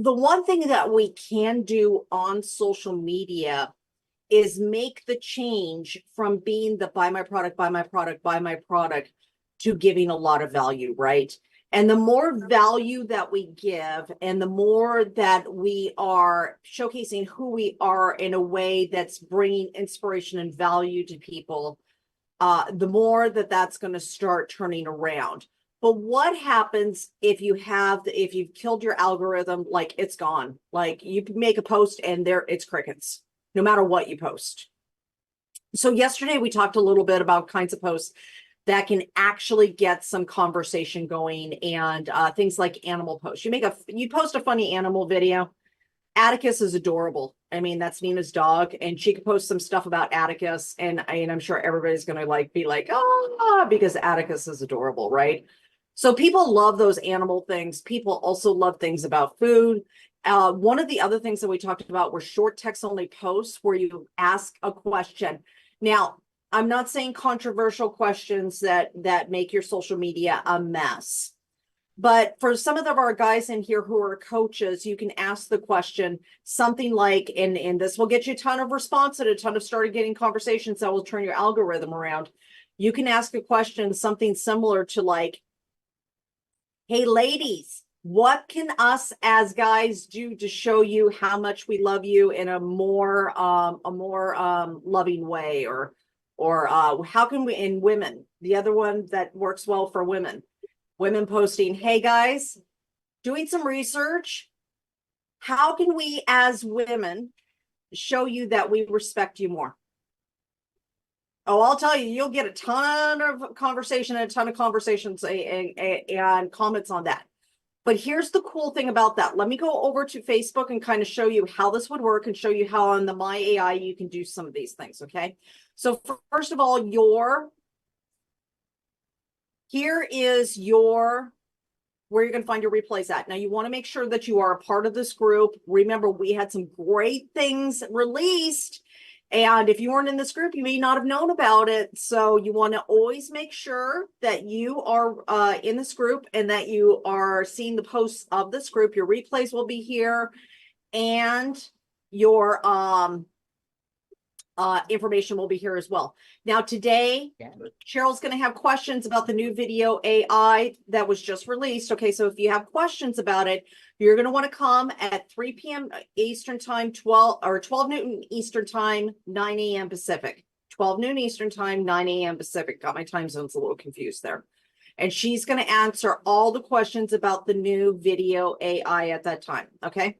the one thing that we can do on social media is make the change from being the buy my product, buy my product, buy my product to giving a lot of value, right? And the more value that we give and the more that we are showcasing who we are in a way that's bringing inspiration and value to people, the more that that's going to start turning around. But what happens if you've killed your algorithm? Like, it's gone. Like, you make a post and it's crickets, no matter what you post. So yesterday we talked a little bit about kinds of posts that can actually get some conversation going, and things like animal posts. You post a funny animal video. Atticus is adorable. I mean, that's Nina's dog, and she could post some stuff about Atticus, and I'm sure everybody's going to be like, oh, because Atticus is adorable, right? So people love those animal things. People also love things about food. One of the other things that we talked about were short text only posts where you ask a question. Now, I'm not saying controversial questions that make your social media a mess. But for some of our guys in here who are coaches, you can ask the question something like, and this will get you a ton of response and a ton of started getting conversations that will turn your algorithm around. You can ask a question, something similar to like, hey, ladies, what can us as guys do to show you how much we love you in a more loving way? Or how can we, in women, the other one that works well for women posting, hey guys, doing some research. How can we as women show you that we respect you more? Oh, I'll tell you, you'll get a ton of conversation and a ton of conversations and comments on that. But here's the cool thing about that. Let me go over to Facebook and kind of show you how this would work and show you how on the My AI you can do some of these things, okay? So first of all, here is where you're going to find your replays at. Now, you want to make sure that you are a part of this group. Remember, we had some great things released. And if you weren't in this group, you may not have known about it. So you want to always make sure that you are in this group and that you are seeing the posts of this group. Your replays will be here, and your information will be here as well. Now, today, Cheryl's going to have questions about the new video AI that was just released. Okay, so if you have questions about it, you're going to want to come at 3 p.m. Eastern time, 12 noon Eastern time, 9 a.m. Pacific. 12 noon Eastern time, 9 a.m. Pacific. Got my time zones a little confused there. And she's going to answer all the questions about the new video AI at that time. Okay.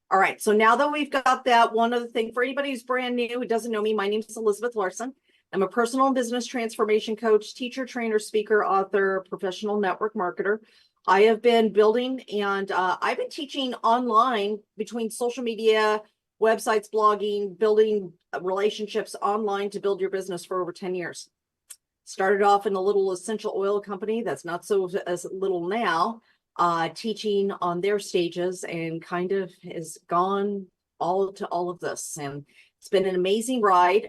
All right, so now that we've got that, one other thing for anybody who's brand new, who doesn't know me, my name is Elizabeth Larson. I'm a personal and business transformation coach, teacher, trainer, speaker, author, professional network marketer. I have been building and I've been teaching online between social media, websites, blogging, building relationships online to build your business for over 10 years. Started off in a little essential oil company that's not so as little now. Teaching on their stages, and kind of has gone all to all of this, and it's been an amazing ride.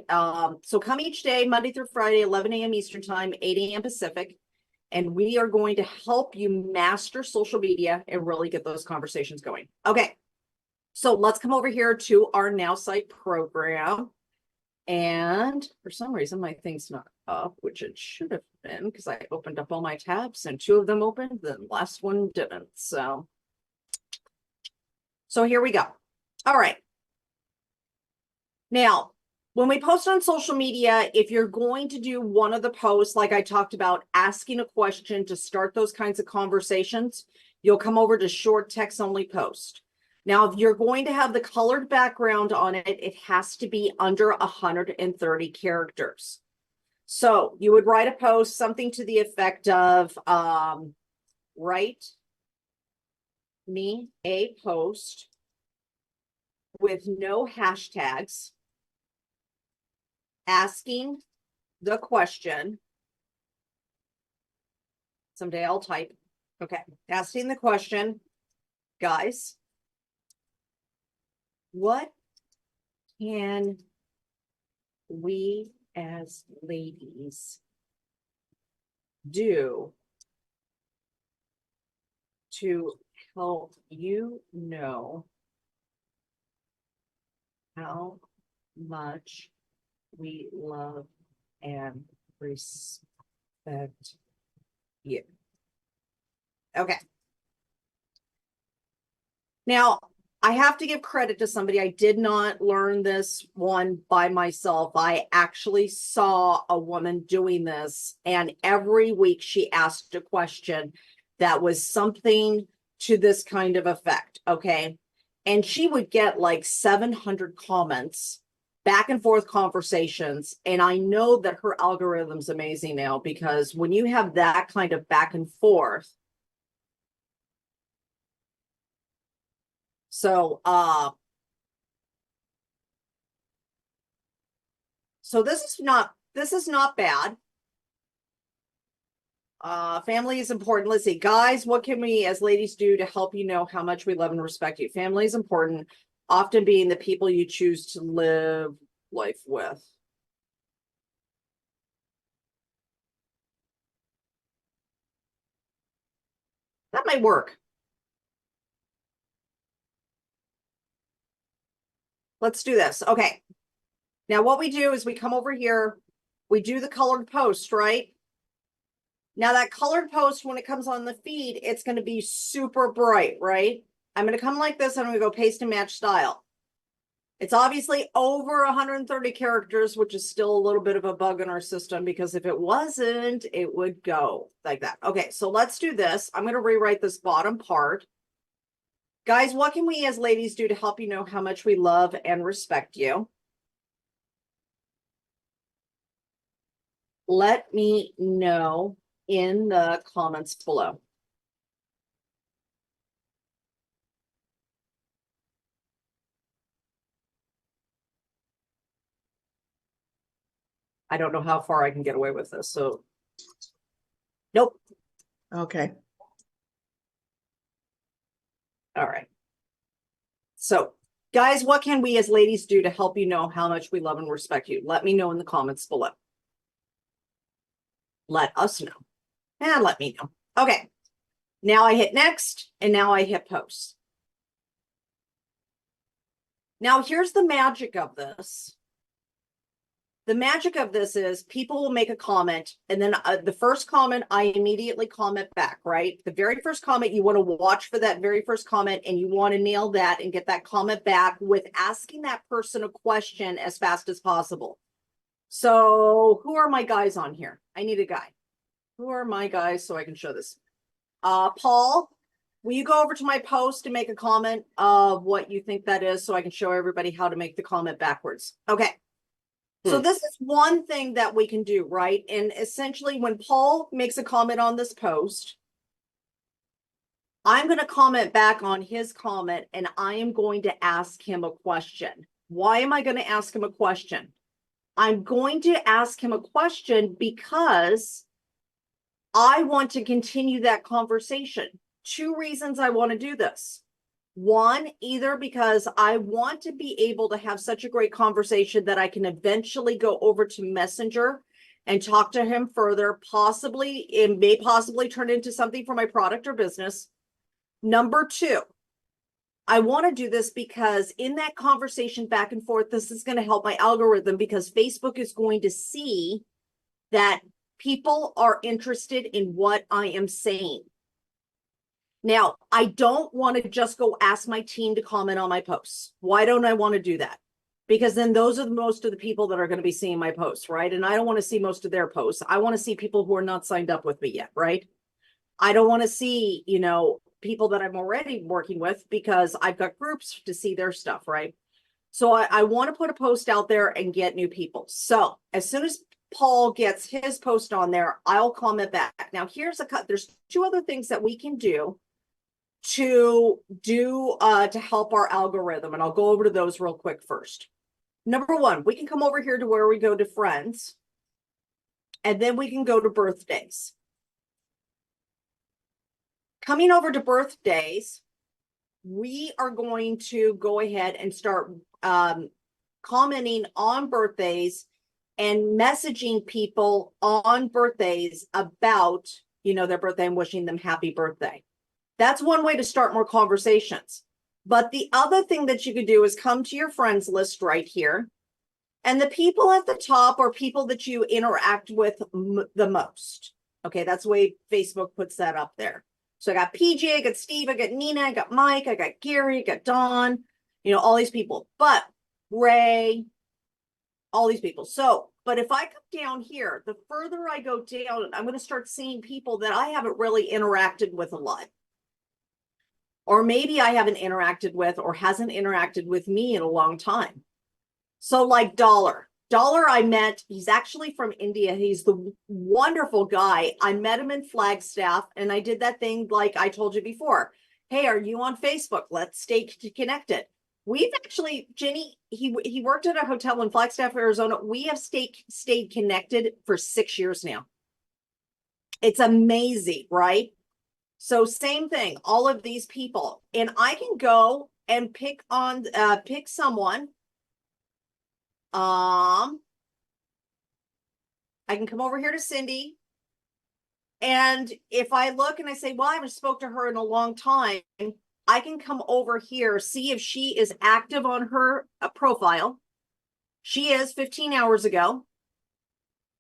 So come each day, Monday through Friday, 11 a.m. Eastern time, 8 a.m. Pacific, and we are going to help you master social media and really get those conversations going. Okay, so let's come over here to our Nowsite program. And for some reason, my thing's not up, which it should have been, because I opened up all my tabs and 2 of them opened, the last one didn't. So here we go. All right. Now, when we post on social media, if you're going to do one of the posts, like I talked about, asking a question to start those kinds of conversations, you'll come over to short text only post. Now, if you're going to have the colored background on it, it has to be under 130 characters. So you would write a post, something to the effect of, write me a post with no hashtags, asking the question. Someday I'll type. Okay, asking the question, guys, what can we as ladies do to help you know how much we love and respect you. Okay. Now, I have to give credit to somebody. I did not learn this one by myself. I actually saw a woman doing this, and every week she asked a question that was something to this kind of effect. Okay. And she would get like 700 comments, back and forth conversations. And I know that her algorithm's amazing now, because when you have that kind of back and forth, so this is not bad. Family is important. Let's see, guys, what can we as ladies do to help you know how much we love and respect you? Family is important, often being the people you choose to live life with. That might work. Let's do this. Okay. Now what we do is we come over here, we do the colored post, right? Now that colored post, when it comes on the feed, it's going to be super bright, right? I'm going to come like this. I'm going to go paste and match style. It's obviously over 130 characters, which is still a little bit of a bug in our system, because if it wasn't, it would go like that. Okay, so let's do this. I'm going to rewrite this bottom part. Guys, what can we as ladies do to help you know how much we love and respect you? Let me know in the comments below. I don't know how far I can get away with this, so nope. Okay. All right. So, guys, what can we as ladies do to help you know how much we love and respect you? Let me know in the comments below. Let us know. And let me know. Okay. Now I hit next, and now I hit post. Now here's the magic of this. The magic of this is people will make a comment, and then the first comment, I immediately comment back, right? The very first comment, you want to watch for that very first comment, and you want to nail that and get that comment back with asking that person a question as fast as possible. So who are my guys on here? I need a guy. Who are my guys so I can show this? Paul, will you go over to my post and make a comment of what you think that is so I can show everybody how to make the comment backwards? Okay. So this is one thing that we can do, right? And essentially when Paul makes a comment on this post, I'm going to comment back on his comment, and I am going to ask him a question. Why am I going to ask him a question? I'm going to ask him a question because I want to continue that conversation. Two reasons I want to do this. One, either because I want to be able to have such a great conversation that I can eventually go over to Messenger and talk to him further. Possibly, it may possibly turn into something for my product or business. Number two, I want to do this because in that conversation back and forth, this is going to help my algorithm, because Facebook is going to see that people are interested in what I am saying. Now, I don't want to just go ask my team to comment on my posts. Why don't I want to do that? Because then those are most of the people that are going to be seeing my posts, right? And I don't want to see most of their posts. I want to see people who are not signed up with me yet, right? I don't want to see, people that I'm already working with, because I've got groups to see their stuff, right? So I want to put a post out there and get new people. So as soon as Paul gets his post on there, I'll comment back. Now here's there's two other things that we can do to help our algorithm, and I'll go over to those real quick first. Number one, we can come over here to where we go to friends, and then we can go to birthdays. Coming over to birthdays, we are going to go ahead and start commenting on birthdays and messaging people on birthdays about, their birthday and wishing them happy birthday. That's one way to start more conversations. But the other thing that you could do is come to your friends list right here. And the people at the top are people that you interact with the most. Okay, that's the way Facebook puts that up there. So I got PJ, I got Steve, I got Nina, I got Mike, I got Gary, I got Don, you know, all these people. But Ray, all these people. So, but if I come down here, the further I go down, I'm going to start seeing people that I haven't really interacted with a lot. Or maybe I haven't interacted with or hasn't interacted with me in a long time. So like Dollar I met, he's actually from India. He's the wonderful guy. I met him in Flagstaff and I did that thing like I told you before. Hey, are you on Facebook? Let's stay connected. We've actually, Jenny, he worked at a hotel in Flagstaff, Arizona. We have stayed connected for 6 years now. It's amazing, right? So same thing, all of these people. And I can go and pick someone. I can come over here to Cindy. And if I look and I say, well, I haven't spoke to her in a long time, I can come over here, see if she is active on her profile. She is 15 hours ago.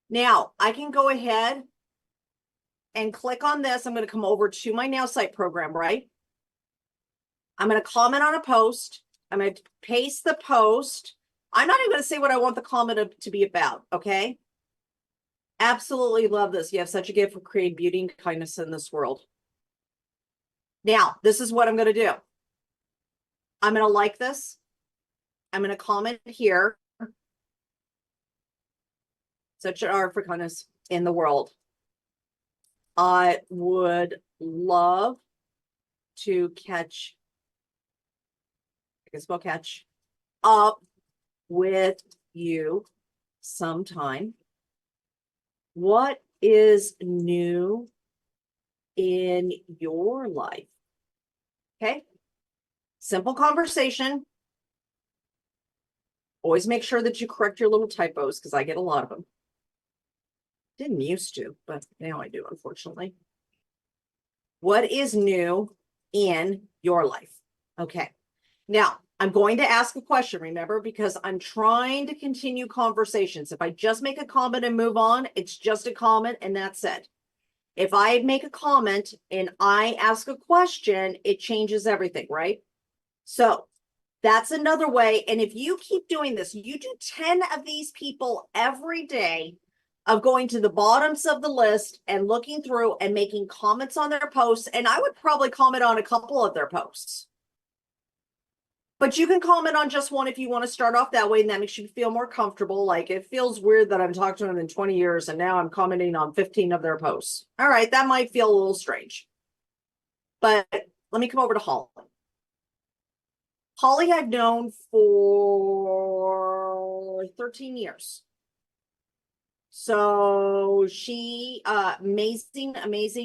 Now I can go ahead and click on this. I'm going to come over to my Nowsite program, right? I'm going to comment on a post. I'm going to paste the post. I'm not even going to say what I want the comment to be about, okay? Absolutely love this. You have such a gift for creating beauty and kindness in this world. Now, this is what I'm going to do. I'm going to like this. I'm going to comment here. Such an art for kindness in the world. I would love to catch, I can spell catch, up with you sometime. What is new in your life? Okay. Simple conversation. Always make sure that you correct your little typos because I get a lot of them. Didn't used to, but now I do, unfortunately. What is new in your life? Okay. Now, I'm going to ask a question, remember, because I'm trying to continue conversations. If I just make a comment and move on, it's just a comment and that's it. If I make a comment and I ask a question, it changes everything, right? So that's another way. And if you keep doing this, you do 10 of these people every day of going to the bottoms of the list and looking through and making comments on their posts. And I would probably comment on a couple of their posts. But you can comment on just one if you want to start off that way, and that makes you feel more comfortable. Like it feels weird that I've talked to them in 20 years and now I'm commenting on 15 of their posts. All right, that might feel a little strange. But let me come over to Holly. Holly I've known for 13 years. So she, amazing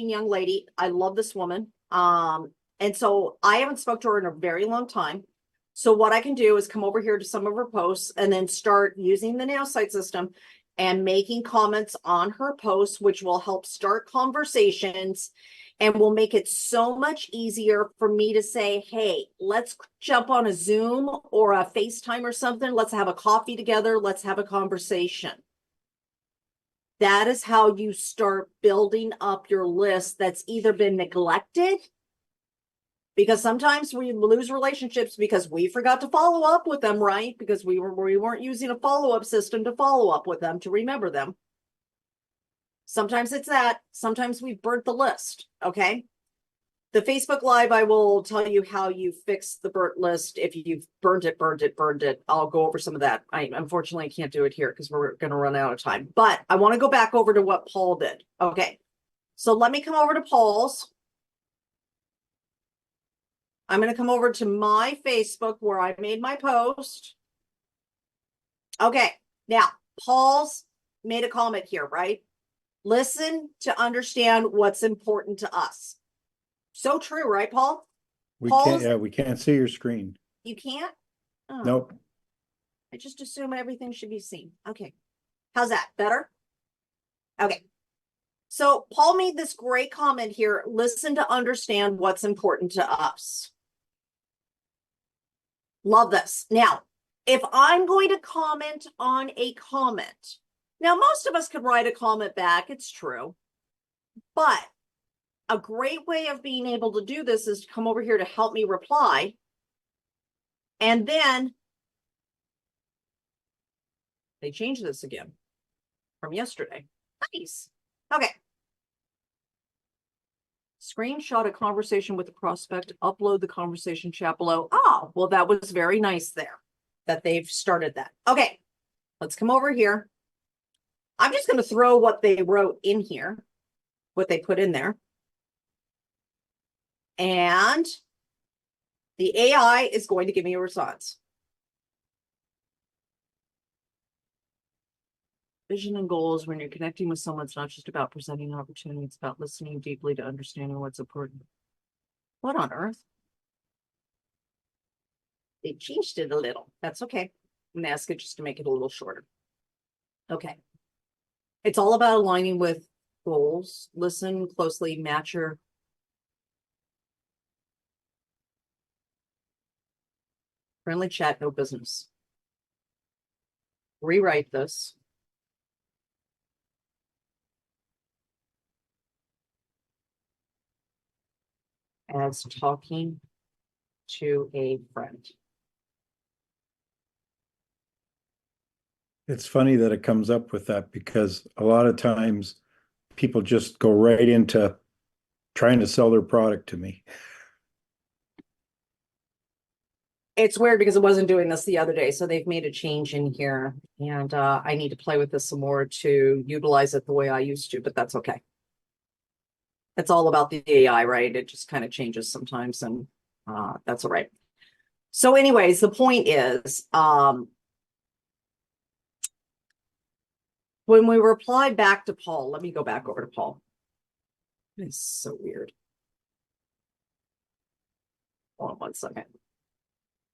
young lady. I love this woman. And so I haven't spoke to her in a very long time. So what I can do is come over here to some of her posts and then start using the Nowsite system and making comments on her posts, which will help start conversations and will make it so much easier for me to say, hey, let's jump on a Zoom or a FaceTime or something. Let's have a coffee together. Let's have a conversation. That is how you start building up your list that's either been neglected, because sometimes we lose relationships because we forgot to follow up with them, right? Because we weren't using a follow-up system to follow up with them, to remember them. Sometimes it's that. Sometimes we've burnt the list, okay? The Facebook Live, I will tell you how you fix the burnt list. If you've burned it. I'll go over some of that. I unfortunately can't do it here because we're going to run out of time. But I want to go back over to what Paul did. Okay, so let me come over to Paul's. I'm going to come over to my Facebook where I made my post. Okay, now Paul's made a comment here, right? Listen to understand what's important to us. So true, right, Paul? We can't see your screen. You can't? Oh. Nope. I just assume everything should be seen. Okay. How's that? Better? Okay. So Paul made this great comment here. Listen to understand what's important to us. Love this. Now, if I'm going to comment on a comment, now most of us could write a comment back. It's true. But a great way of being able to do this is to come over here to help me reply. And then they changed this again from yesterday. Nice. Okay. Screenshot a conversation with the prospect, upload the conversation chat below. Oh, well, that was very nice there that they've started that. Okay, let's come over here. I'm just going to throw what they wrote in here, what they put in there. And the AI is going to give me a response. Vision and goals, when you're connecting with someone, it's not just about presenting an opportunity, it's about listening deeply to understanding what's important. What on earth? They changed it a little. That's okay. I'm going to ask it just to make it a little shorter. Okay. It's all about aligning with goals. Listen closely, match your friendly chat, no business. Rewrite this. As talking to a friend. It's funny that it comes up with that because a lot of times people just go right into trying to sell their product to me. It's weird because it wasn't doing this the other day. So they've made a change in here and I need to play with this some more to utilize it the way I used to, but that's okay. It's all about the AI, right? It just kind of changes sometimes and that's all right. So anyways, the point is, when we reply back to Paul, let me go back over to Paul. It's so weird. Hold on one second.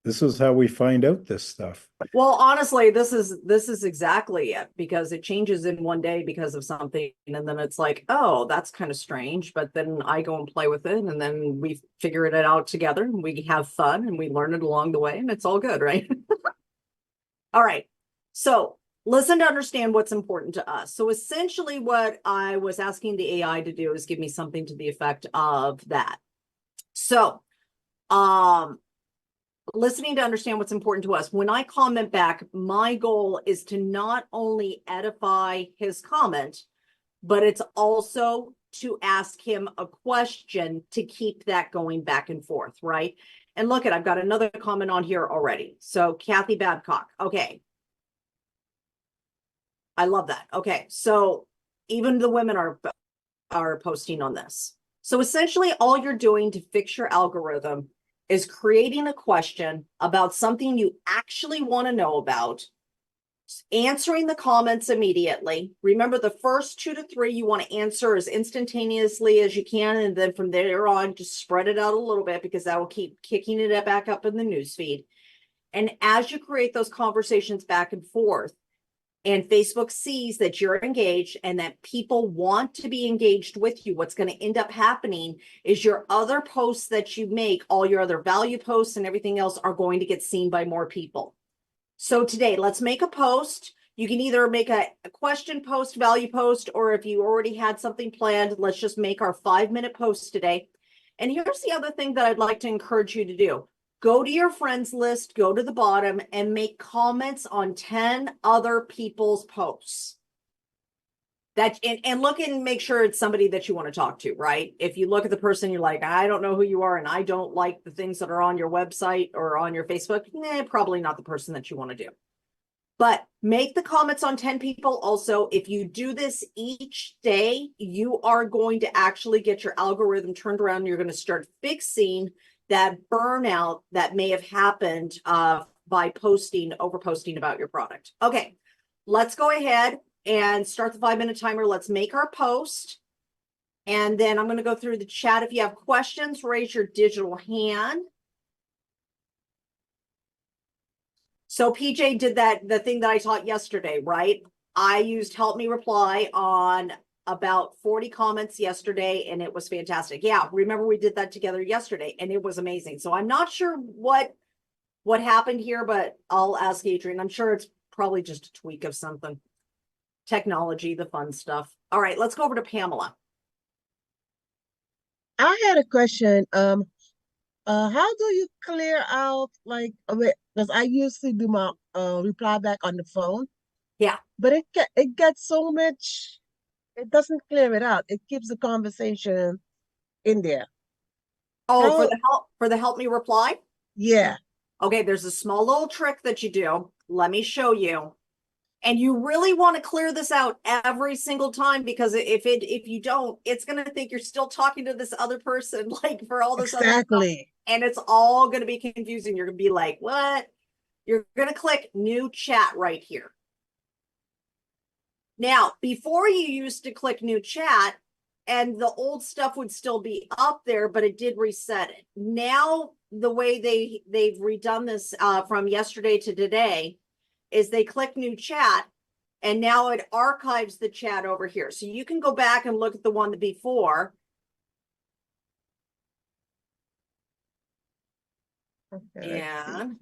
This is how we find out this stuff. Well, honestly, this is exactly it because it changes in one day because of something. And then it's like, oh, that's kind of strange. But then I go and play with it and then we figure it out together and we have fun and we learn it along the way and it's all good, right? All right. So listen to understand what's important to us. So essentially what I was asking the AI to do is give me something to the effect of that. So, listening to understand what's important to us. When I comment back, my goal is to not only edify his comment, but it's also to ask him a question to keep that going back and forth, right? And look at, I've got another comment on here already. So Kathy Babcock, okay. I love that. Okay, so even the women are posting on this. So essentially all you're doing to fix your algorithm is creating a question about something you actually want to know about, answering the comments immediately. Remember, the first 2 to 3 you want to answer as instantaneously as you can, and then from there on, just spread it out a little bit because that will keep kicking it back up in the newsfeed. And as you create those conversations back and forth, and Facebook sees that you're engaged and that people want to be engaged with you, what's going to end up happening is your other posts that you make, all your other value posts and everything else are going to get seen by more people. So today, let's make a post. You can either make a question post, value post, or if you already had something planned, let's just make our 5-minute post today. And here's the other thing that I'd like to encourage you to do. Go to your friends list, go to the bottom and make comments on 10 other people's posts. And look and make sure it's somebody that you want to talk to, right? If you look at the person, you're like, I don't know who you are and I don't like the things that are on your website or on your Facebook, probably not the person that you want to do. But make the comments on 10 people. Also, if you do this each day, you are going to actually get your algorithm turned around. You're going to start fixing that burnout that may have happened by overposting about your product. Okay, let's go ahead and start the 5-minute timer. Let's make our post. And then I'm going to go through the chat. If you have questions, raise your digital hand. So PJ did the thing that I taught yesterday, right? I used help me reply on about 40 comments yesterday, and it was fantastic. Yeah, remember we did that together yesterday, and it was amazing. So I'm not sure what happened here, but I'll ask Adrian. I'm sure it's probably just a tweak of something. Technology, the fun stuff. All right, let's go over to Pamela. I had a question. How do you clear out like because I usually do my reply back on the phone, Yeah. but it gets so much. It doesn't clear it out. It keeps the conversation in there. Oh, How? for the help me reply. Yeah. Okay, there's a small little trick that you do. Let me show you. And you really want to clear this out every single time, because if you don't, it's going to think you're still talking to this other person, like for all this other stuff, Exactly. and it's all going to be confusing. You're going to be like, what? You're going to click new chat right here. Now, before you used to click new chat and the old stuff would still be up there, but it did reset it. Now, the way they've redone this from yesterday to today is they click new chat, and now it archives the chat over here. So you can go back and look at the one before. Okay, And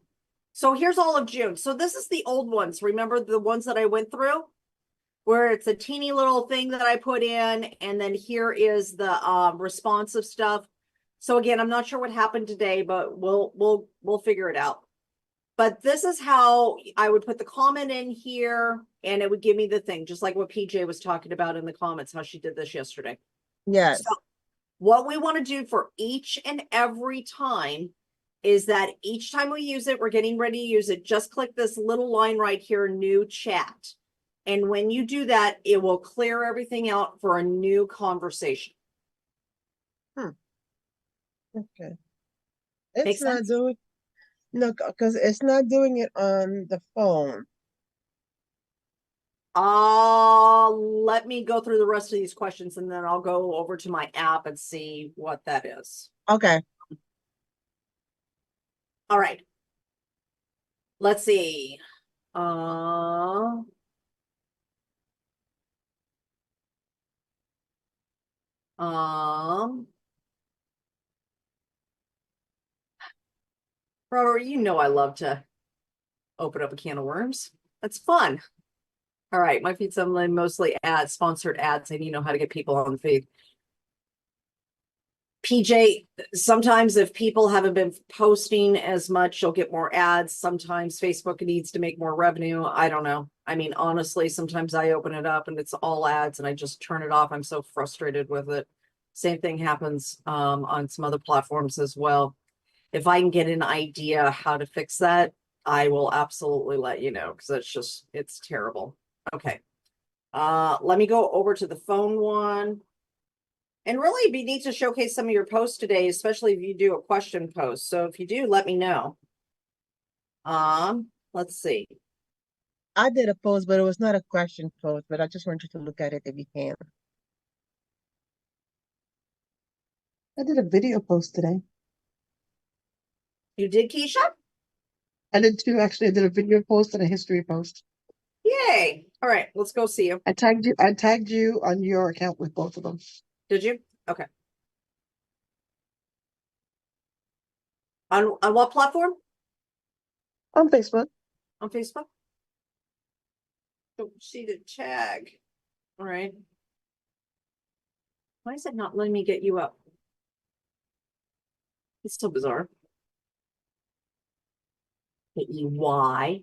so here's all of June. So this is the old ones. Remember the ones that I went through, where it's a teeny little thing that I put in, and then here is the responsive stuff. So again, I'm not sure what happened today, but we'll figure it out. But this is how I would put the comment in here, and it would give me the thing, just like what PJ was talking about in the comments, how she did this yesterday. Yes. So what we want to do for each and every time is that each time we use it, we're getting ready to use it, just click this little line right here, new chat. And when you do that, it will clear everything out for a new conversation. Okay. Make It's not sense? doing no, because it's not doing it on the phone. Let me go through the rest of these questions, and then I'll go over to my app and see what that is. Okay. All right. Let's see. Uh, um, Robert, you know I love to open up a can of worms. That's fun. All right, my feed's mostly ads, sponsored ads, and you know how to get people on the feed. PJ, sometimes if people haven't been posting as much, you'll get more ads. Sometimes Facebook needs to make more revenue. I don't know. I mean, honestly, sometimes I open it up and it's all ads and I just turn it off. I'm so frustrated with it. Same thing happens on some other platforms as well. If I can get an idea how to fix that, I will absolutely let you know, because it's terrible. Okay. Let me go over to the phone one. And really, it'd be neat to showcase some of your posts today, especially if you do a question post. So if you do, let me know. Let's see. I did a post, but it was not a question post, but I just want you to look at it if you can. I did a video post today. You did, Keisha? I did too, actually. I did a video post and a history post. Yay. All right, let's go see you. I tagged you on your account with both of them. Did you? Okay. On what platform? On Facebook. On Facebook? Don't see the tag. All right. Why is it not letting me get you up? It's so bizarre. Hit you. Why?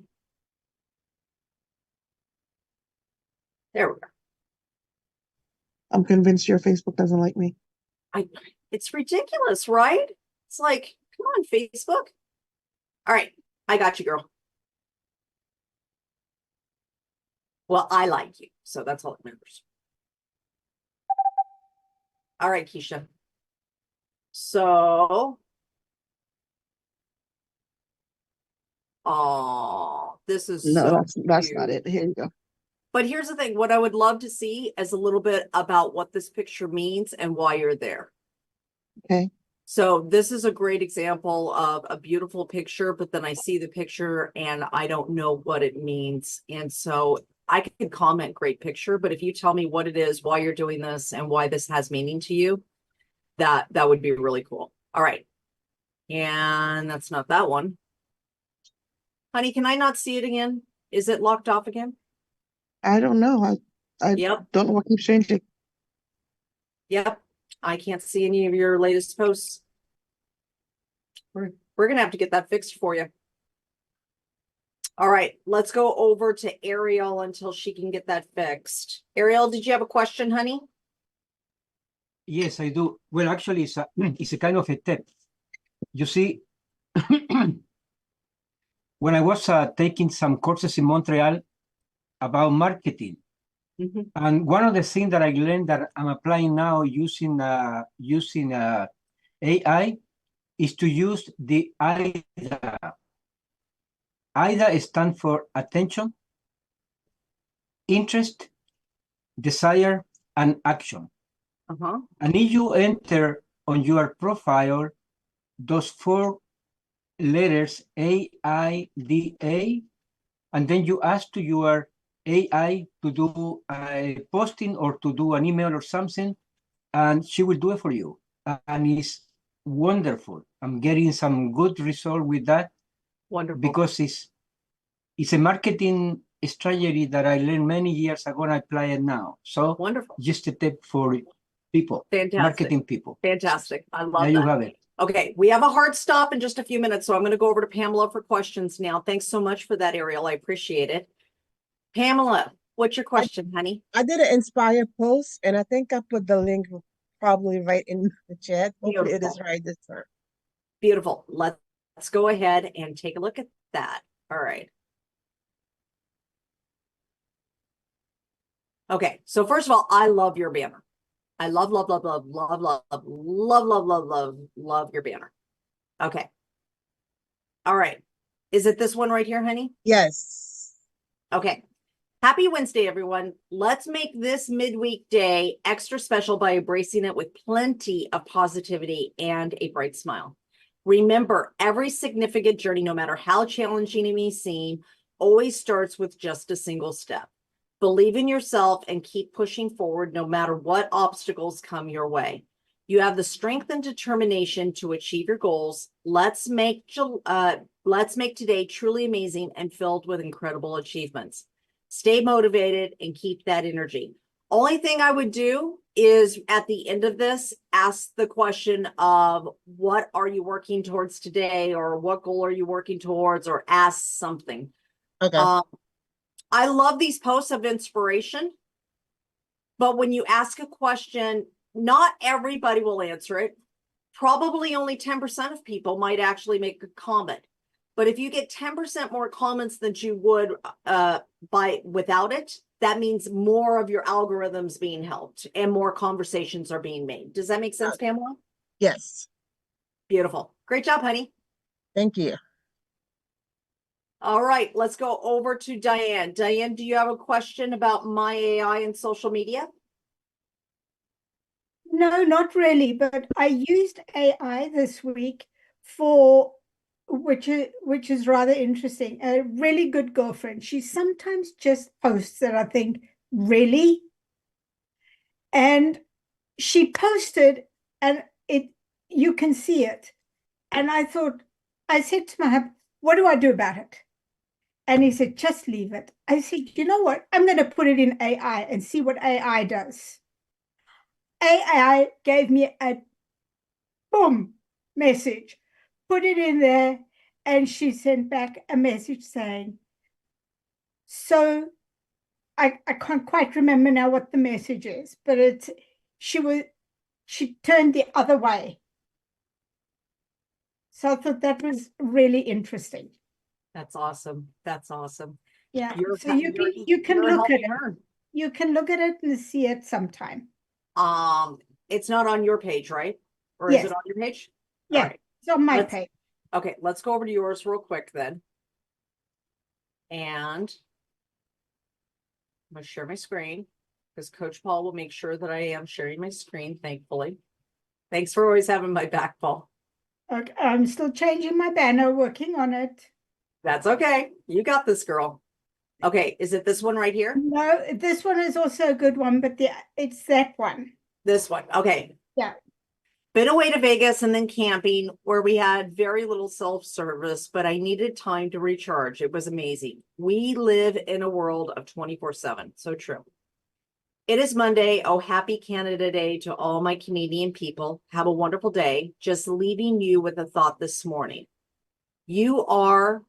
There we go. I'm convinced your Facebook doesn't like me. It's ridiculous, right? It's like, come on, Facebook. All right, I got you, girl. Well, I like you, so that's all that matters. All right, Keisha. So, oh, this is No, so that's cute. not it. Here you go. But here's the thing, what I would love to see is a little bit about what this picture means and why you're there. Okay. So this is a great example of a beautiful picture, but then I see the picture and I don't know what it means. And so I can comment great picture, but if you tell me what it is, why you're doing this, and why this has meaning to you, that would be really cool. All right. And that's not that one. Honey, can I not see it again? Is it locked off again? I don't know. I Yep. don't know what keeps changing. Yep. I can't see any of your latest posts. We're going to have to get that fixed for you. All right, let's go over to Ariel until she can get that fixed. Ariel, did you have a question, honey? Yes, I do. Well, actually, it's a kind of a tip. You see, when I was taking some courses in Montreal about marketing, and one of the things that I learned that I'm applying now using AI is to use the AIDA. AIDA stands for attention, interest, desire, and action. And if you enter on your profile those 4 letters AIDA, and then you ask to your AI to do a posting or to do an email or something, and she will do it for you. And it's wonderful. I'm getting some good result with that. Wonderful. Because it's a marketing strategy that I learned many years ago and I apply it now. So wonderful. Just a tip for people, Fantastic. marketing people. Fantastic. I love There that. you have it. Okay, we have a hard stop in just a few minutes, so I'm going to go over to Pamela for questions now. Thanks so much for that, Ariel. I appreciate it. Pamela, what's your question, honey? I did an Inspire post, and I think I put the link probably right in the chat. Hopefully it is right this time. Beautiful. Let's go ahead and take a look at that. All right. Okay, so first of all, I love your banner. I love your banner. Okay. All right. Is it this one right here, honey? Yes. Okay. Happy Wednesday, everyone. Let's make this midweek day extra special by embracing it with plenty of positivity and a bright smile. Remember, every significant journey, no matter how challenging it may seem, always starts with just a single step. Believe in yourself and keep pushing forward no matter what obstacles come your way. You have the strength and determination to achieve your goals. Let's make today truly amazing and filled with incredible achievements. Stay motivated and keep that energy. Only thing I would do is at the end of this, ask the question of what are you working towards today, or what goal are you working towards, or ask something. Okay. I love these posts of inspiration, but when you ask a question, not everybody will answer it. Probably only 10% of people might actually make a comment. But if you get 10% more comments than you would without it, that means more of your algorithms being helped and more conversations are being made. Does that make sense, Pamela? Yes. Beautiful. Great job, honey. Thank you. All right, let's go over to Diane. Diane, do you have a question about my AI and social media? No, not really, but I used AI this week for which is rather interesting. A really good girlfriend. She sometimes just posts that I think, really? And she posted and you can see it. And I said to my husband, what do I do about it? And he said, just leave it. I said, you know what? I'm going to put it in AI and see what AI does. AI gave me a boom message, put it in there, and she sent back a message saying, so I can't quite remember now what the message is, but she turned the other way. So I thought that was really interesting. That's awesome. That's awesome. Yeah. So you can look at it. You can look at it and see it sometime. It's not on your page, right? Or Yes. is it on your page? Yeah, All right. it's on my page. Okay, let's go over to yours real quick then. And I'm going to share my screen because Coach Paul will make sure that I am sharing my screen, thankfully. Thanks for always having my back, Paul. Okay, I'm still changing my banner, working on it. That's okay. You got this, girl. Okay, is it this one right here? No, this one is also a good one, but it's that one. This one. Okay. Yeah. Been away to Vegas and then camping where we had very little self-service, but I needed time to recharge. It was amazing. We live in a world of 24/7. So true. It is Monday. Oh, happy Canada Day to all my Canadian people. Have a wonderful day. Just leaving you with a thought this morning. You are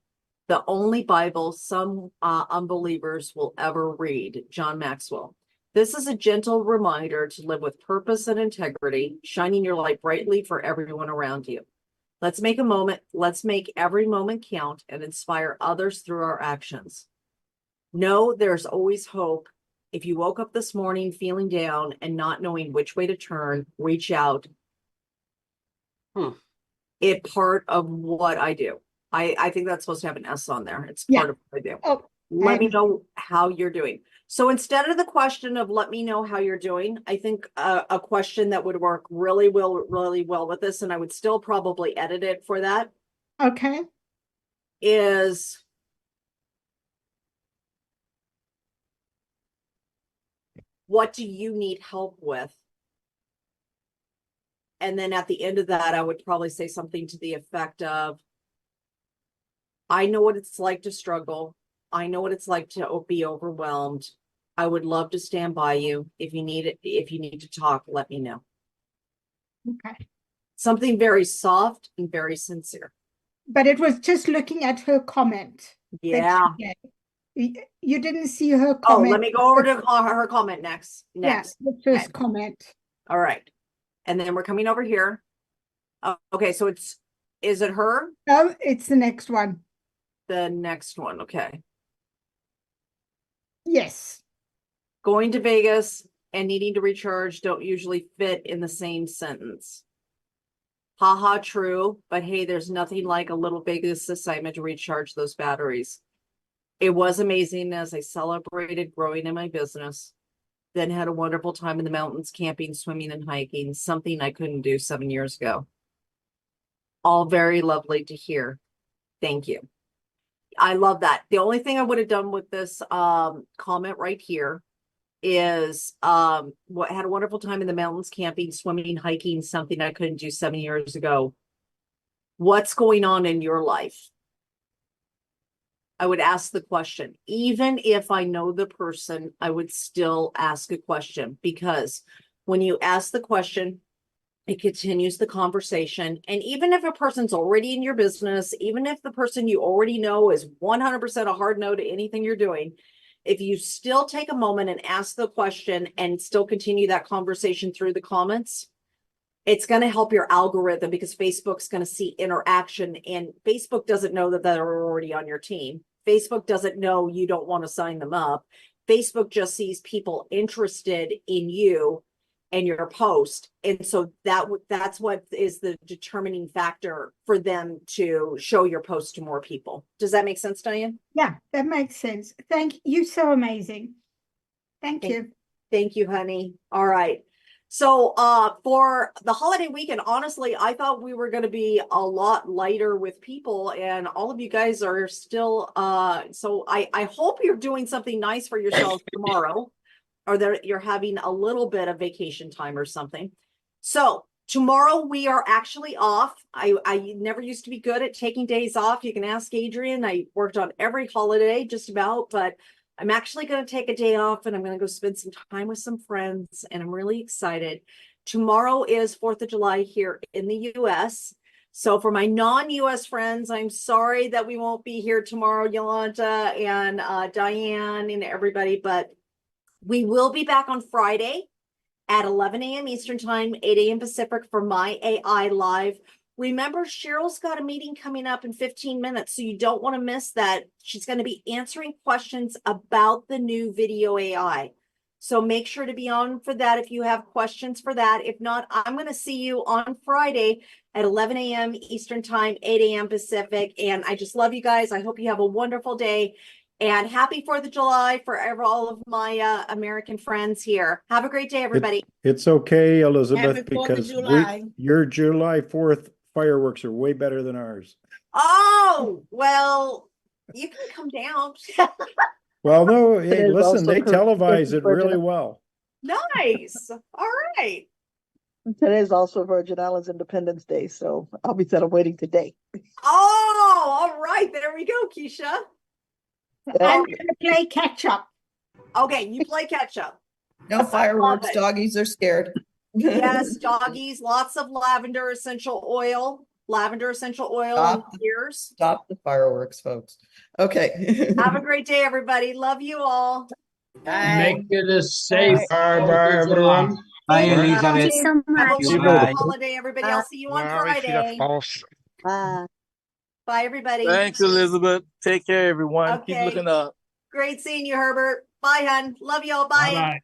the only Bible some unbelievers will ever read. John Maxwell. This is a gentle reminder to live with purpose and integrity, shining your light brightly for everyone around you. Let's make a moment. Let's make every moment count and inspire others through our actions. Know there's always hope. If you woke up this morning feeling down and not knowing which way to turn, reach out. It's part of what I do. I think that's supposed to have an S on there. It's part of what I do. Oh, let me know how you're doing. So instead of the question of let me know how you're doing, I think a question that would work really well with this, and I would still probably edit it for that, okay. is what do you need help with? And then at the end of that, I would probably say something to the effect of, I know what it's like to struggle. I know what it's like to be overwhelmed. I would love to stand by you. If you need it, if you need to talk, let me know. Okay. Something very soft and very sincere. But it was just looking at her comment. Yeah. You didn't see her comment. Oh, let me go over to her comment next. Yeah, the first comment. All right. And then we're coming over here. Okay, so is it her? No, it's the next one. The next one, okay. Yes. Going to Vegas and needing to recharge don't usually fit in the same sentence. Haha, true, but hey, there's nothing like a little Vegas assignment to recharge those batteries. It was amazing as I celebrated growing in my business, then had a wonderful time in the mountains, camping, swimming, and hiking, something I couldn't do 7 years ago. All very lovely to hear. Thank you. I love that. The only thing I would have done with this comment right here is what had a wonderful time in the mountains, camping, swimming, hiking, something I couldn't do 7 years ago. What's going on in your life? I would ask the question. Even if I know the person, I would still ask a question, because when you ask the question, it continues the conversation. And even if a person's already in your business, even if the person you already know is 100% a hard no to anything you're doing, if you still take a moment and ask the question and still continue that conversation through the comments, it's going to help your algorithm, because Facebook's going to see interaction, and Facebook doesn't know that they're already on your team. Facebook doesn't know you don't want to sign them up. Facebook just sees people interested in you and your post. And so that's what is the determining factor for them to show your post to more people. Does that make sense, Diane? Yeah, that makes sense. Thank you. So amazing. Thank you. Thank you, honey. All right. So for the holiday weekend, honestly, I thought we were going to be a lot lighter with people, and all of you guys are still so I hope you're doing something nice for yourself tomorrow, or that you're having a little bit of vacation time or something. So tomorrow we are actually off. I never used to be good at taking days off. You can ask Adrian. I worked on every holiday just about, but I'm actually going to take a day off, and I'm going to go spend some time with some friends, and I'm really excited. Tomorrow is 4th of July here in the US. So for my non-US friends, I'm sorry that we won't be here tomorrow, Yolanda and Diane and everybody, but we will be back on Friday at 11 a.m. Eastern Time, 8 a.m. Pacific for My AI Live. Remember, Cheryl's got a meeting coming up in 15 minutes, so you don't want to miss that. She's going to be answering questions about the new video AI. So make sure to be on for that if you have questions for that. If not, I'm going to see you on Friday at 11 a.m. Eastern Time, 8 a.m. Pacific. And I just love you guys. I hope you have a wonderful day. And happy 4th of July for all of my American friends here. Have a great day, everybody. It's okay, Elizabeth, Happy 4th of because July. your July 4th fireworks are way better than ours. Oh, well, you can come down. Well, no, hey, It is listen, also they televise it Virgin- really well. Nice. All right. Today is also Virgin Islands Independence Day, so I'll be celebrating today. Oh, all right. There we go, Keisha. I'm going to play catch up. Okay, you play catch up. No fireworks, it. doggies are scared. Yes, doggies, lots of lavender essential oil on Stop. the ears. Stop the fireworks, folks. Okay. Have a great day, everybody. Love you all. Bye. Make it a safe. Bye, bye, everyone. Bye, Thank Elizabeth. you so Have a much. you. wonderful Bye. holiday, everybody. I'll see you on Wow, ich wieder Friday. falsch. Bye. Bye, everybody. Thanks, Elizabeth. Take care, everyone. Keep Okay. looking up. Great seeing you, Herbert. Bye, hun. Love y'all. Bye. Bye-bye.